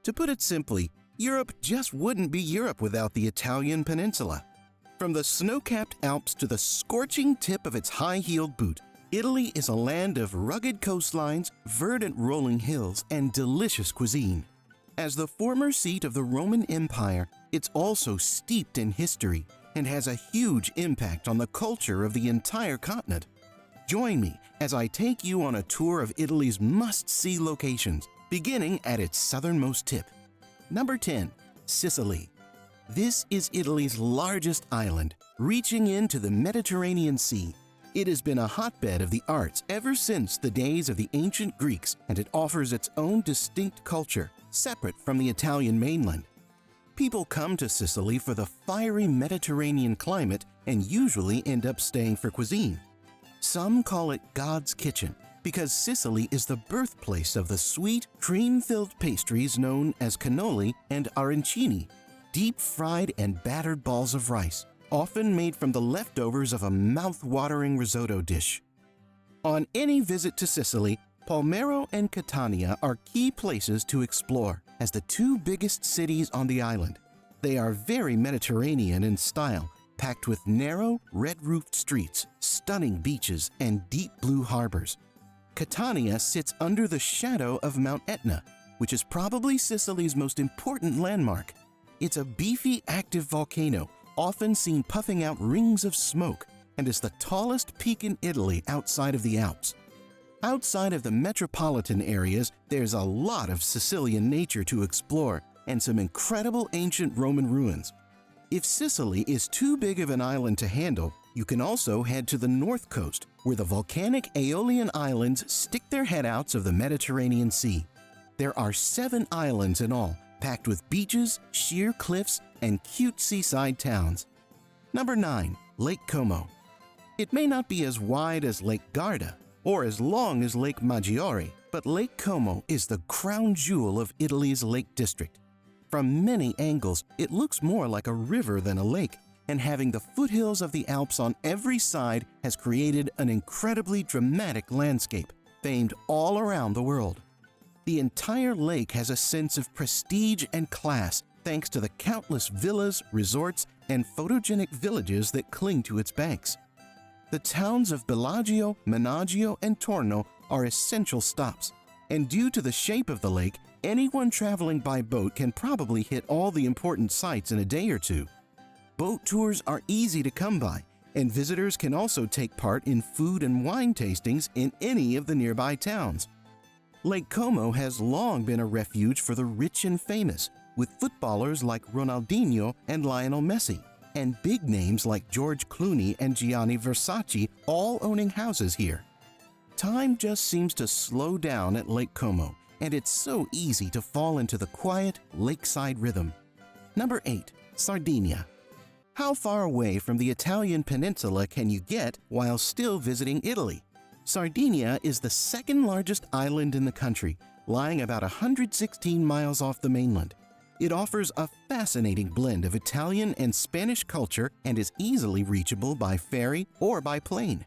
To put it simply, Europe just wouldn't be Europe without the Italian peninsula. From the snow-capped Alps to the scorching tip of its high-heeled boot, Italy is a land of rugged coastlines, verdant rolling hills, and delicious cuisine. As the former seat of the Roman Empire, it's also steeped in history and has a huge impact on the culture of the entire continent. Join me as I take you on a tour of Italy's must-see locations, beginning at its southernmost tip. Number 10. Sicily. This is Italy's largest island, reaching into the Mediterranean Sea. It has been a hotbed of the arts ever since the days of the ancient Greeks, and it offers its own distinct culture, separate from the Italian mainland. People come to Sicily for the fiery Mediterranean climate and usually end up staying for cuisine. Some call it God's kitchen because Sicily is the birthplace of the sweet, cream-filled pastries known as cannoli and arancini, deep-fried and battered balls of rice, often made from the leftovers of a mouth-watering risotto dish. On any visit to Sicily, Palermo and Catania are key places to explore as the two biggest cities on the island. They are very Mediterranean in style, packed with narrow, red-roofed streets, stunning beaches, and deep blue harbors. Catania sits under the shadow of Mount Etna, which is probably Sicily's most important landmark. It's a beefy, active volcano, often seen puffing out rings of smoke, and is the tallest peak in Italy outside of the Alps. Outside of the metropolitan areas, there's a lot of Sicilian nature to explore and some incredible ancient Roman ruins. If Sicily is too big of an island to handle, you can also head to the north coast, where the volcanic Aeolian Islands stick their head outs of the Mediterranean Sea. There are 7 islands in all, packed with beaches, sheer cliffs, and cute seaside towns. Number 9. Lake Como. It may not be as wide as Lake Garda or as long as Lake Maggiore, but Lake Como is the crown jewel of Italy's Lake District. From many angles, it looks more like a river than a lake, and having the foothills of the Alps on every side has created an incredibly dramatic landscape, famed all around the world. The entire lake has a sense of prestige and class thanks to the countless villas, resorts, and photogenic villages that cling to its banks. The towns of Bellagio, Menaggio, and Torno are essential stops, and due to the shape of the lake, anyone traveling by boat can probably hit all the important sites in a day or two. Boat tours are easy to come by, and visitors can also take part in food and wine tastings in any of the nearby towns. Lake Como has long been a refuge for the rich and famous, with footballers like Ronaldinho and Lionel Messi, and big names like George Clooney and Gianni Versace all owning houses here. Time just seems to slow down at Lake Como, and it's so easy to fall into the quiet, lakeside rhythm. Number 8. Sardinia. How far away from the Italian peninsula can you get while still visiting Italy? Sardinia is the second largest island in the country, lying about 116 miles off the mainland. It offers a fascinating blend of Italian and Spanish culture and is easily reachable by ferry or by plane.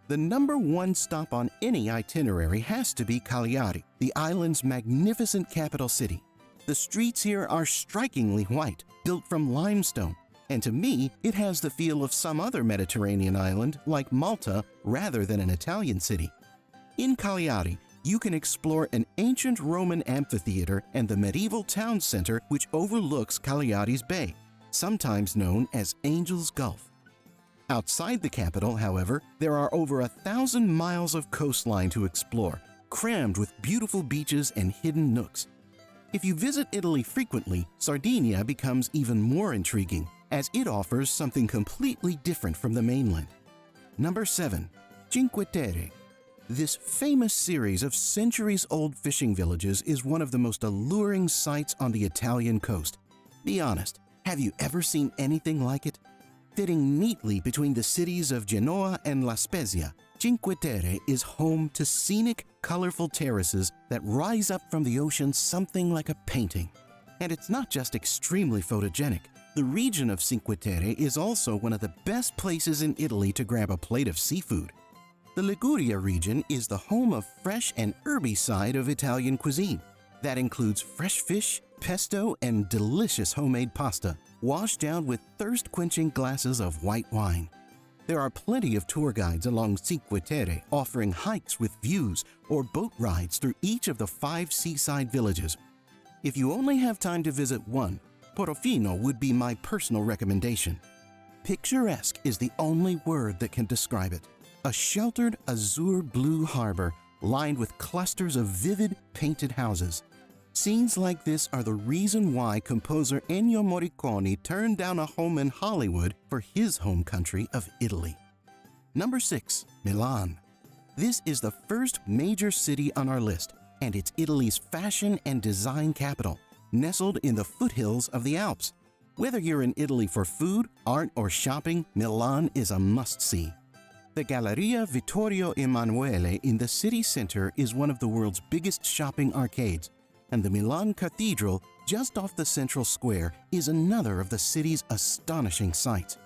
The number one stop on any itinerary has to be Cagliari, the island's magnificent capital city. The streets here are strikingly white, built from limestone, and to me, it has the feel of some other Mediterranean island like Malta rather than an Italian city. In Cagliari, you can explore an ancient Roman amphitheater and the medieval town center which overlooks Cagliari's Bay, sometimes known as Angel's Gulf. Outside the capital, however, there are over 1,000 miles of coastline to explore, crammed with beautiful beaches and hidden nooks. If you visit Italy frequently, Sardinia becomes even more intriguing, as it offers something completely different from the mainland. Number 7. Cinque Terre. This famous series of centuries-old fishing villages is one of the most alluring sights on the Italian coast. Be honest, have you ever seen anything like it? Fitting neatly between the cities of Genoa and La Spezia, Cinque Terre is home to scenic, colorful terraces that rise up from the ocean something like a painting. And it's not just extremely photogenic. The region of Cinque Terre is also one of the best places in Italy to grab a plate of seafood. The Liguria region is the home of fresh and herby side of Italian cuisine. That includes fresh fish, pesto and delicious homemade pasta, washed down with thirst-quenching glasses of white wine. There are plenty of tour guides along Cinque Terre offering hikes with views or boat rides through each of the 5 seaside villages. If you only have time to visit one, Portofino would be my personal recommendation. Picturesque is the only word that can describe it. A sheltered azure-blue harbor lined with clusters of vivid painted houses. Scenes like this are the reason why composer Ennio Morricone turned down a home in Hollywood for his home country of Italy. Number 6. Milan. This is the first major city on our list, and it's Italy's fashion and design capital, nestled in the foothills of the Alps. Whether you're in Italy for food, art, or shopping, Milan is a must-see. The Galleria Vittorio Emanuele in the city center is one of the world's biggest shopping arcades, and the Milan Cathedral, just off the central square, is another of the city's astonishing sights.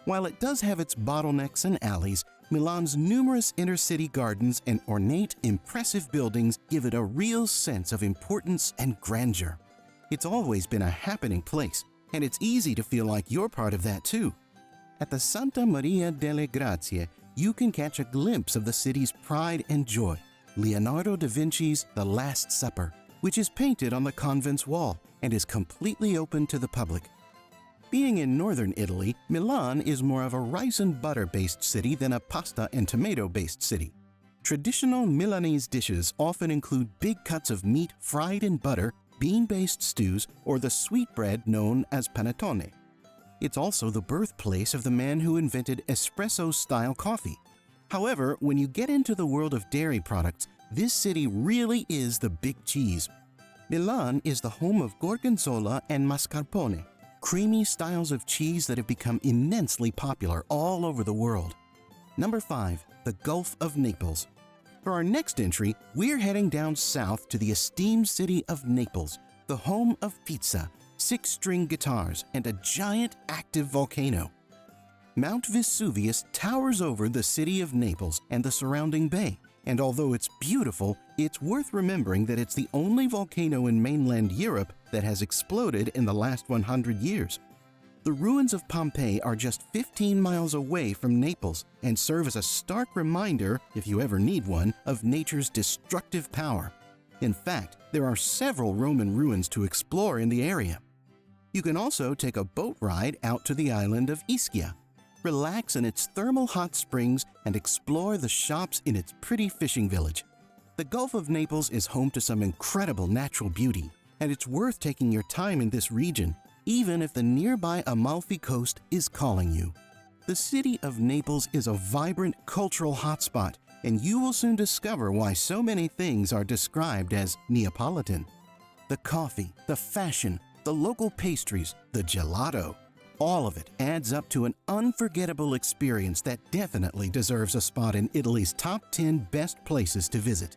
While it does have its bottlenecks and alleys, Milan's numerous inner-city gardens and ornate, impressive buildings give it a real sense of importance and grandeur. It's always been a happening place, and it's easy to feel like you're part of that too. At the Santa Maria delle Grazie, you can catch a glimpse of the city's pride and joy, Leonardo da Vinci's The Last Supper, which is painted on the convent's wall and is completely open to the public. Being in northern Italy, Milan is more of a rice and butter-based city than a pasta and tomato-based city. Traditional Milanese dishes often include big cuts of meat fried in butter, bean-based stews, or the sweet bread known as panettone. It's also the birthplace of the man who invented espresso-style coffee. However, when you get into the world of dairy products, this city really is the big cheese. Milan is the home of gorgonzola and mascarpone, creamy styles of cheese that have become immensely popular all over the world. Number 5. The Gulf of Naples. For our next entry, we're heading down south to the esteemed city of Naples, the home of pizza, 6-string guitars, and a giant active volcano. Mount Vesuvius towers over the city of Naples and the surrounding bay, and although it's beautiful, it's worth remembering that it's the only volcano in mainland Europe that has exploded in the last 100 years. The ruins of Pompeii are just 15 miles away from Naples and serve as a stark reminder, if you ever need one, of nature's destructive power. In fact, there are several Roman ruins to explore in the area. You can also take a boat ride out to the island of Ischia. Relax in its thermal hot springs and explore the shops in its pretty fishing village. The Gulf of Naples is home to some incredible natural beauty, and it's worth taking your time in this region, even if the nearby Amalfi Coast is calling you. The city of Naples is a vibrant cultural hotspot, and you will soon discover why so many things are described as Neapolitan. The coffee, the fashion, the local pastries, the gelato. All of it adds up to an unforgettable experience that definitely deserves a spot in Italy's top 10 best places to visit.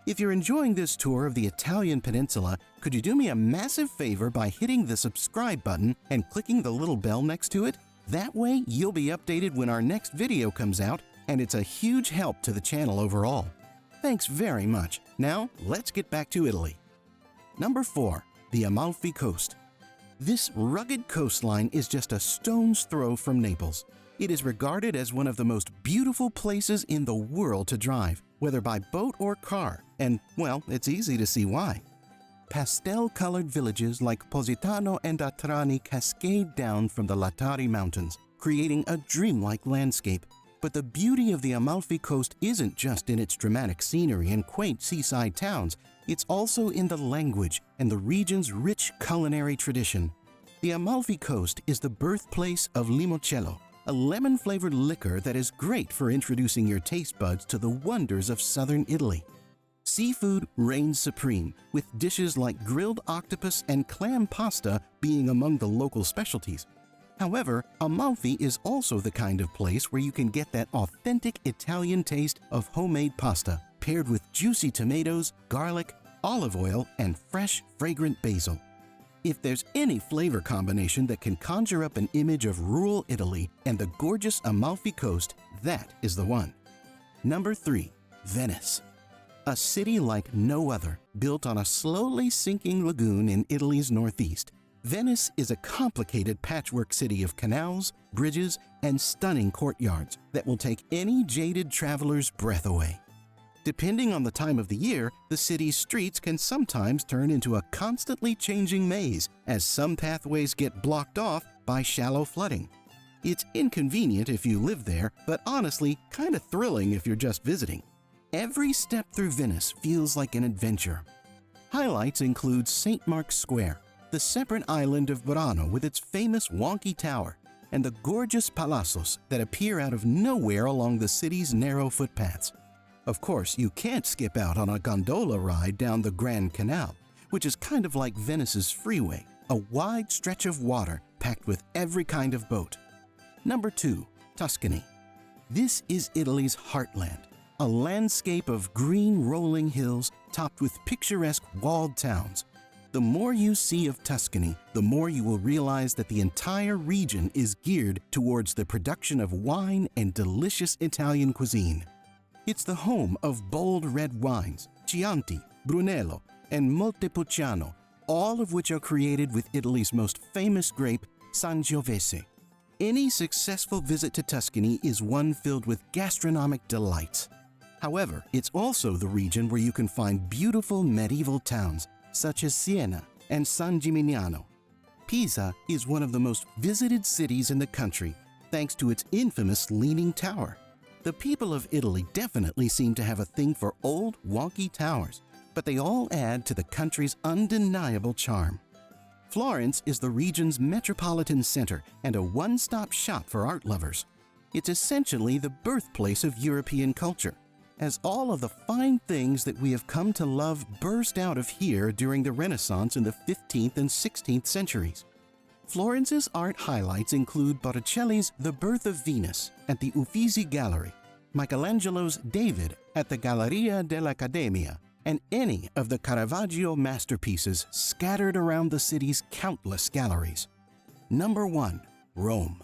If you're enjoying this tour of the Italian peninsula, could you do me a massive favor by hitting the subscribe button and clicking the little bell next to it? That way, you'll be updated when our next video comes out, and it's a huge help to the channel overall. Thanks very much. Now, let's get back to Italy. Number 4. The Amalfi Coast. This rugged coastline is just a stone's throw from Naples. It is regarded as one of the most beautiful places in the world to drive, whether by boat or car, and, well, it's easy to see why. Pastel-colored villages like Positano and Atrani cascade down from the Lattari Mountains, creating a dreamlike landscape. But the beauty of the Amalfi Coast isn't just in its dramatic scenery and quaint seaside towns, it's also in the language and the region's rich culinary tradition. The Amalfi Coast is the birthplace of limoncello, a lemon-flavored liquor that is great for introducing your taste buds to the wonders of southern Italy. Seafood reigns supreme, with dishes like grilled octopus and clam pasta being among the local specialties. However, Amalfi is also the kind of place where you can get that authentic Italian taste of homemade pasta, paired with juicy tomatoes, garlic, olive oil, and fresh, fragrant basil. If there's any flavor combination that can conjure up an image of rural Italy and the gorgeous Amalfi Coast, that is the one. Number 3. Venice. A city like no other, built on a slowly sinking lagoon in Italy's northeast, Venice is a complicated patchwork city of canals, bridges, and stunning courtyards that will take any jaded traveler's breath away. Depending on the time of the year, the city's streets can sometimes turn into a constantly changing maze as some pathways get blocked off by shallow flooding. It's inconvenient if you live there, but honestly, kind of thrilling if you're just visiting. Every step through Venice feels like an adventure. Highlights include St. Mark's Square, the separate island of Burano with its famous wonky tower, and the gorgeous palazzos that appear out of nowhere along the city's narrow footpaths. Of course, you can't skip out on a gondola ride down the Grand Canal, which is kind of like Venice's freeway, a wide stretch of water packed with every kind of boat. Number 2, Tuscany. This is Italy's heartland, a landscape of green rolling hills topped with picturesque walled towns. The more you see of Tuscany, the more you will realize that the entire region is geared towards the production of wine and delicious Italian cuisine. It's the home of bold red wines, Chianti, Brunello, and Montepulciano, all of which are created with Italy's most famous grape, Sangiovese. Any successful visit to Tuscany is one filled with gastronomic delights. However, it's also the region where you can find beautiful medieval towns, such as Siena and San Gimignano. Pisa is one of the most visited cities in the country, thanks to its infamous Leaning Tower. The people of Italy definitely seem to have a thing for old, wonky towers, but they all add to the country's undeniable charm. Florence is the region's metropolitan center and a one-stop shop for art lovers. It's essentially the birthplace of European culture, as all of the fine things that we have come to love burst out of here during the Renaissance in the 15th and 16th centuries. Florence's art highlights include Botticelli's The Birth of Venus at the Uffizi Gallery, Michelangelo's David at the Galleria dell'Accademia, and any of the Caravaggio masterpieces scattered around the city's countless galleries. Number 1, Rome.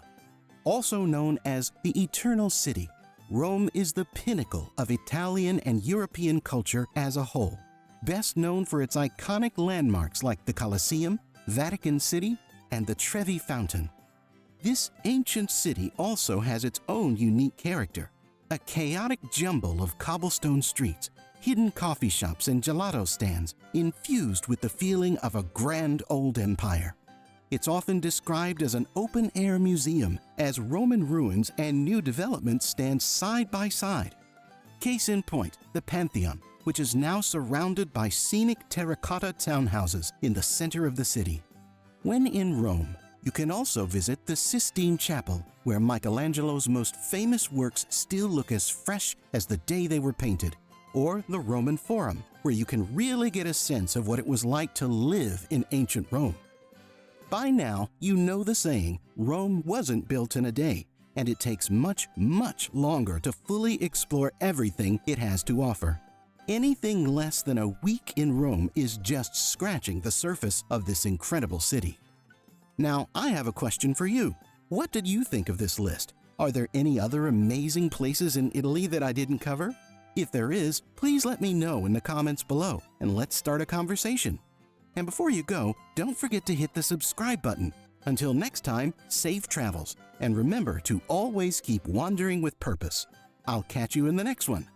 Also known as the Eternal City, Rome is the pinnacle of Italian and European culture as a whole, best known for its iconic landmarks like the Colosseum, Vatican City, and the Trevi Fountain. This ancient city also has its own unique character, a chaotic jumble of cobblestone streets, hidden coffee shops and gelato stands, infused with the feeling of a grand old empire. It's often described as an open-air museum, as Roman ruins and new developments stand side by side. Case in point, the Pantheon, which is now surrounded by scenic terracotta townhouses in the center of the city. When in Rome, you can also visit the Sistine Chapel, where Michelangelo's most famous works still look as fresh as the day they were painted, or the Roman Forum, where you can really get a sense of what it was like to live in ancient Rome. By now, you know the saying, Rome wasn't built in a day, and it takes much, much longer to fully explore everything it has to offer. Anything less than a week in Rome is just scratching the surface of this incredible city. Now, I have a question for you. What did you think of this list? Are there any other amazing places in Italy that I didn't cover? If there is, please let me know in the comments below, and let's start a conversation. And before you go, don't forget to hit the subscribe button. Until next time, safe travels, and remember to always keep wandering with purpose. I'll catch you in the next one.